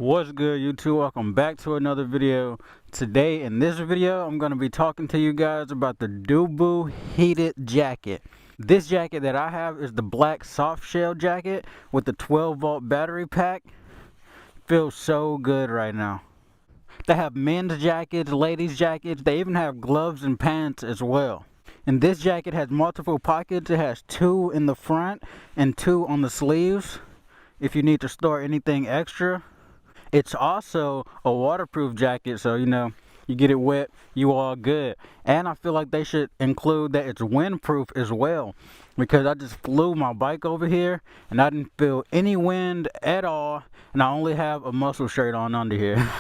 What's good, YouTube? Welcome back to another video. Today in this video I'm going to be talking to you guys about the Dewbu heated jacket. This jacket that I have is the black soft shell jacket with the 12-volt battery pack. Feels so good right now. They have men's jackets, ladies jackets, they even have gloves and pants as well. And this jacket has multiple pockets. It has 2 in the front and 2 on the sleeves if you need to store anything extra. It's also a waterproof jacket, so you get it wet, you all good. And I feel like they should include that it's windproof as well, because I just flew my bike over here and I didn't feel any wind at all, and I only have a muscle shirt on under here.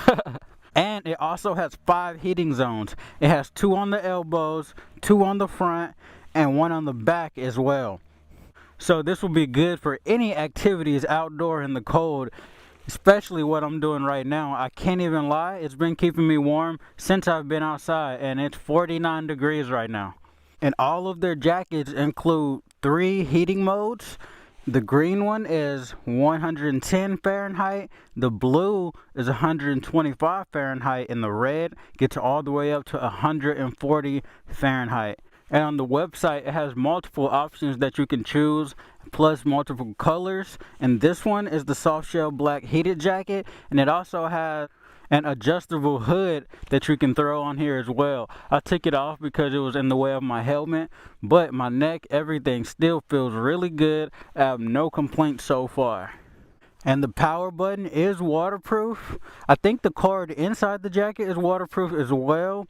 And it also has 5 heating zones. It has 2 on the elbows, 2 on the front, and 1 on the back as well. So this will be good for any activities outdoor in the cold, especially what I'm doing right now. I can't even lie, it's been keeping me warm since I've been outside, and it's 49 degrees right now. And all of their jackets include 3 heating modes. The green one is 110 Fahrenheit, the blue is 125 Fahrenheit, and the red gets all the way up to 140 Fahrenheit. And on the website, it has multiple options that you can choose, plus multiple colors. And this one is the soft shell black heated jacket, and it also has an adjustable hood that you can throw on here as well. I took it off because it was in the way of my helmet, but my neck, everything still feels really good. I have no complaints so far. And the power button is waterproof. I think the cord inside the jacket is waterproof as well.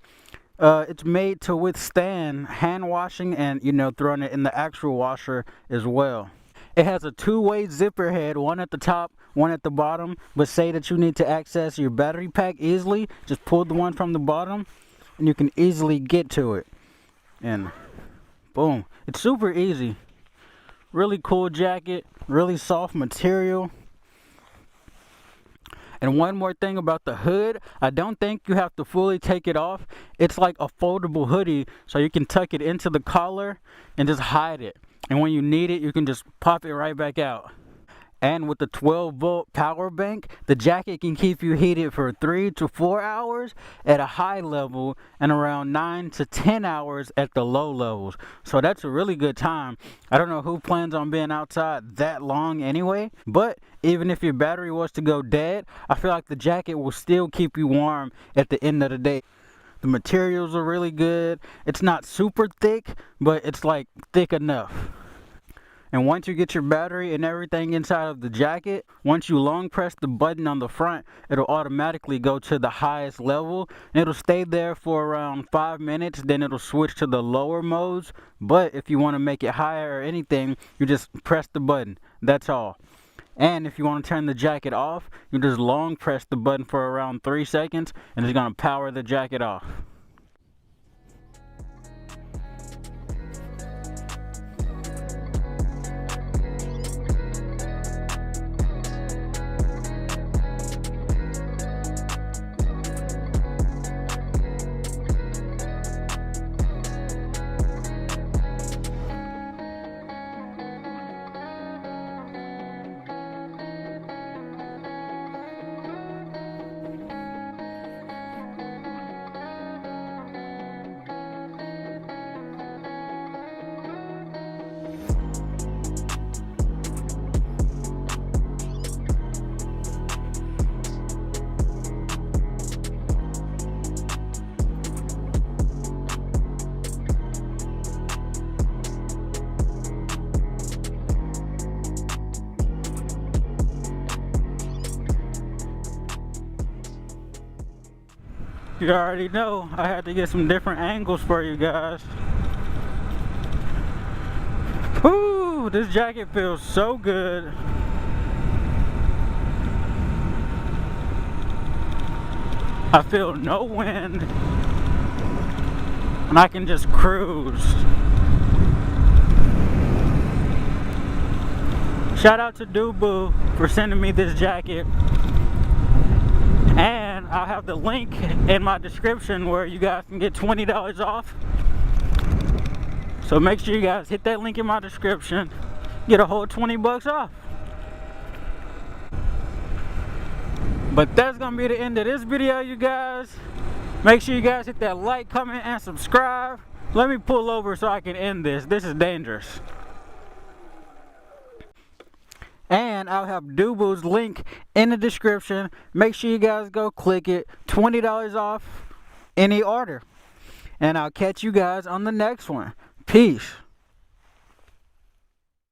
It's made to withstand hand washing and throwing it in the actual washer as well. It has a 2-way zipper head, one at the top, one at the bottom. But say that you need to access your battery pack easily, just pull the one from the bottom and you can easily get to it. And boom, it's super easy. Really cool jacket, really soft material. And one more thing about the hood, I don't think you have to fully take it off. It's like a foldable hoodie, so you can tuck it into the collar and just hide it. And when you need it, you can just pop it right back out. And with the 12-volt power bank, the jacket can keep you heated for 3 to 4 hours at a high level and around 9 to 10 hours at the low levels. So that's a really good time. I don't know who plans on being outside that long anyway, but even if your battery was to go dead, I feel like the jacket will still keep you warm at the end of the day. The materials are really good. It's not super thick, but it's like thick enough. And once you get your battery and everything inside of the jacket, once you long press the button on the front, it'll automatically go to the highest level. And it'll stay there for around 5 minutes, then it'll switch to the lower modes. But if you want to make it higher or anything, you just press the button. That's all. And if you want to turn the jacket off, you just long press the button for around 3 seconds and it's going to power the jacket off. You already know I had to get some different angles for you guys. Whoo, this jacket feels so good. I feel no wind and I can just cruise. Shout out to Dewbu for sending me this jacket. And I'll have the link in my description where you guys can get $20 off. So make sure you guys hit that link in my description. Get a whole 20 bucks off. But that's gonna be the end of this video, you guys. Make sure you guys hit that like, comment, and subscribe. Let me pull over so I can end this. This is dangerous. And I'll have Dewbu's link in the description. Make sure you guys go click it. $20 off any order. And I'll catch you guys on the next one. Peace.